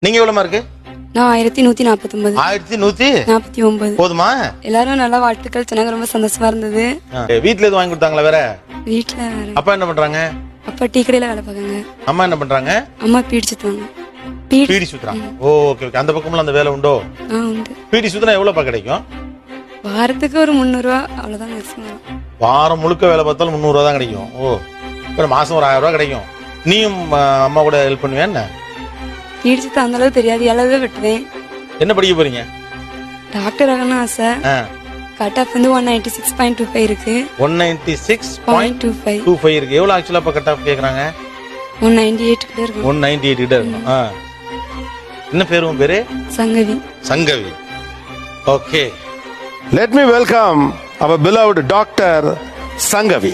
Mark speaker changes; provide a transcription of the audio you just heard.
Speaker 1: நீங்க எவ்வளவு மார்க்கு?
Speaker 2: நான் 1149.
Speaker 1: 1149 போதுமா?
Speaker 2: எல்லாரும் நல்லா வாழ்த்துக்கள் சொன்னாங்க, ரொம்ப சந்தோஷமா இருந்தது.
Speaker 1: வீட்ல எதுவும் வாங்கி கொடுத்தாங்களா வேற?
Speaker 2: வீட்டுல
Speaker 1: அப்பா என்ன பண்றாங்க?
Speaker 2: அப்பா டீ கடையில வேலை பார்க்காங்க.
Speaker 1: அம்மா என்ன பண்றாங்க?
Speaker 2: அம்மா பீடி சுத்துவாங்க.
Speaker 1: பீடி சுத்துறாங்க. Okay okay. அந்த பக்கம்ல அந்த வேலை உண்டோ?
Speaker 2: உண்டு.
Speaker 1: பீடி சுத்தினா எவ்வளவுப்பா கிடைக்கும்?
Speaker 2: வாரத்துக்கு ஒரு 300 ரூபா அவ்வளவுதான் மேக்ஸிமம்.
Speaker 1: வாரம் முழுக்க வேலை பார்த்தாலும் 300 ரூபா தான் கிடைக்கும். ஓ, இப்ப மாசம் ஒரு 1000 ரூபா கிடைக்கும். நீயும் அம்மா கூட ஹெல்ப் பண்ணுவியா என்ன?
Speaker 2: பீடி சுத்த அந்த அளவு தெரியாது, எழுத விட்டுவேன்.
Speaker 1: என்ன படிக்க போறீங்க?
Speaker 2: டாக்டர் ஆகணும் ஆசை. கட் ஆஃப் வந்து 196.25 இருக்கு.
Speaker 1: 196.25 இருக்கு. எவ்வளவு ஆக்சுவலா இப்ப கட் ஆஃப் கேக்குறாங்க?
Speaker 2: 198 கிட்ட இருக்கு.
Speaker 1: 198 கிட்ட இருக்கும். என்ன பேரு? உன் பேரு?
Speaker 2: Sangavi.
Speaker 1: Sangavi. Okay.
Speaker 3: Let me welcome our beloved Dr. Sangavi.